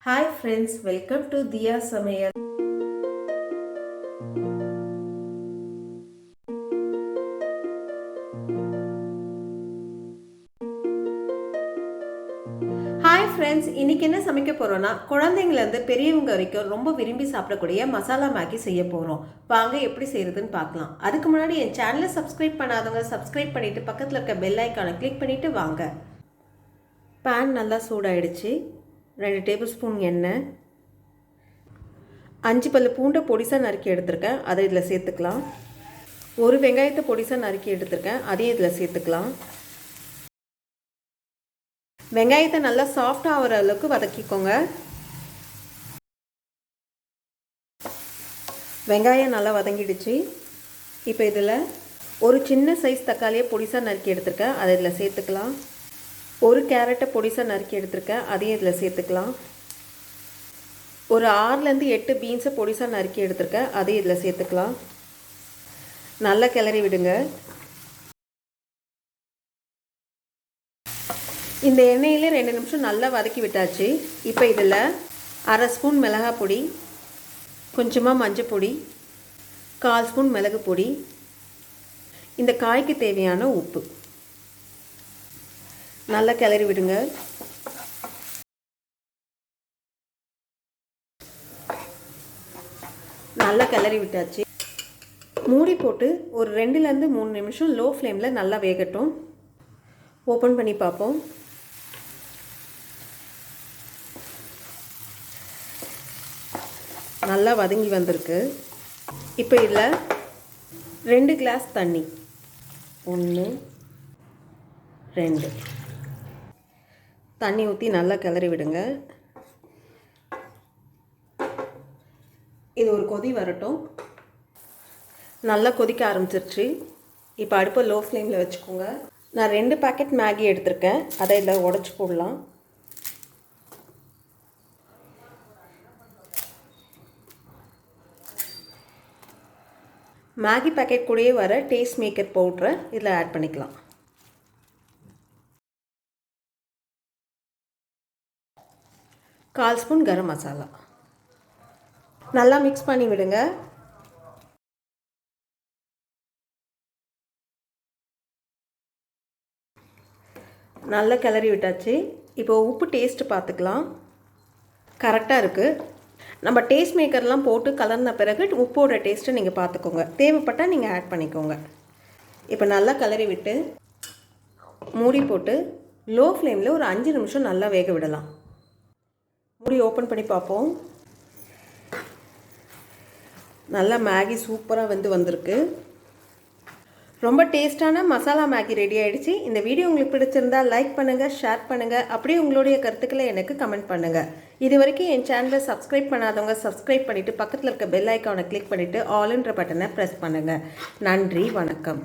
Hi friends, welcome to Diya Samayal. Hi friends, இன்றைக்கி என்ன சமைக்க போகிறோன்னா குழந்தைங்கலேருந்து பெரியவங்க வரைக்கும் ரொம்ப விரும்பி சாப்பிடக்கூடிய மசாலா மேகி செய்ய போகிறோம். வாங்க எப்படி செய்கிறதுன்னு பார்க்கலாம். அதுக்கு முன்னாடி என் சேனலை சப்ஸ்கிரைப் பண்ணாதவங்க சப்ஸ்கிரைப் பண்ணிவிட்டு பக்கத்தில் இருக்க பெல் ஐக்கானை கிளிக் பண்ணிவிட்டு வாங்க. பேன் நல்லா சூடாயிடுச்சு. 2 டேபிள் ஸ்பூன் எண்ணெய், 5 பல்லு பூண்டை பொடிசாக நறுக்கி எடுத்திருக்கேன், அதை இதில் சேர்த்துக்கலாம். ஒரு வெங்காயத்தை பொடிசாக நறுக்கி எடுத்திருக்கேன், அதையும் இதில் சேர்த்துக்கலாம். வெங்காயத்தை நல்லா சாஃப்டாக ஆகிற அளவுக்கு வதக்கிக்கோங்க. வெங்காயம் நல்லா வதங்கிடுச்சு. இப்போ இதில் ஒரு சின்ன சைஸ் தக்காளியை பொடிசாக நறுக்கி எடுத்திருக்கேன், அதை இதில் சேர்த்துக்கலாம். ஒரு கேரட்டை பொடிசாக நறுக்கி எடுத்திருக்கேன், அதையும் இதில் சேர்த்துக்கலாம். ஒரு 6லேருந்து 8 பீன்ஸை பொடிசாக நறுக்கி எடுத்திருக்கேன், அதையும் இதில் சேர்த்துக்கலாம். நல்லா கிளறி விடுங்க. இந்த எண்ணெயிலே 2 நிமிஷம் நல்லா வதக்கி விட்டாச்சு. இப்போ இதில் 1/2 ஸ்பூன் மிளகாய் பொடி, கொஞ்சமாக மஞ்சள் பொடி, 1/4 ஸ்பூன் மிளகு பொடி, இந்த காய்க்கு தேவையான உப்பு நல்லா கிளறி விடுங்க. நல்லா கிளறி விட்டாச்சு. மூடி போட்டு ஒரு 2லேருந்து 3 நிமிஷம் லோ ஃப்ளேமில் நல்லா வேகட்டும். ஓப்பன் பண்ணி பார்ப்போம். நல்லா வதங்கி வந்திருக்கு. இப்போ இதில் 2 கிளாஸ் தண்ணி, 1 2 தண்ணி ஊற்றி நல்லா கிளறி விடுங்க. இது ஒரு கொதி வரட்டும். நல்லா கொதிக்க ஆரம்பிச்சிருச்சு. இப்போ அடுப்பை லோ ஃப்ளேமில் வச்சுக்கோங்க. நான் 2 பேக்கெட் மேகி எடுத்திருக்கேன், அதை இதில் உடச்சி போடலாம். மேகி பேக்கெட் கூடயே வர டேஸ்ட் மேக்கர் பவுடரை இதில் ஆட் பண்ணிக்கலாம். கால் ஸ்பூன் கரம் மசாலா நல்லா மிக்ஸ் பண்ணி விடுங்க. நல்லா கிளறி விட்டாச்சு. இப்போ உப்பு டேஸ்ட்டு பார்த்துக்கலாம். கரெக்டாக இருக்குது. நம்ம டேஸ்ட் மேக்கர்லாம் போட்டு கலர்ன பிறகு உப்போட டேஸ்ட்டை நீங்கள் பார்த்துக்கோங்க. தேவைப்பட்டால் நீங்கள் ஆட் பண்ணிக்கோங்க. இப்போ நல்லா கிளறி விட்டு மூடி போட்டு லோ ஃப்ளேமில் ஒரு 5 நிமிஷம் நல்லா வேக விடலாம். மூடி ஓப்பன் பண்ணி பார்ப்போம். நல்லா மேகி சூப்பராக வந்திருக்கு. ரொம்ப டேஸ்டான மசாலா மேகி ரெடி ஆகிடுச்சு. இந்த வீடியோ உங்களுக்கு பிடிச்சிருந்தால் லைக் பண்ணுங்கள், ஷேர் பண்ணுங்கள், அப்படியே உங்களுடைய கருத்துக்களை எனக்கு கமெண்ட் பண்ணுங்கள். இது வரைக்கும் என் சேனலை சப்ஸ்கிரைப் பண்ணாதவங்க சப்ஸ்கிரைப் பண்ணிவிட்டு பக்கத்தில் இருக்க பெல் ஐக்கானை கிளிக் பண்ணிவிட்டு ஆல்ன்ற பட்டனை ப்ரெஸ் பண்ணுங்கள். நன்றி, வணக்கம்.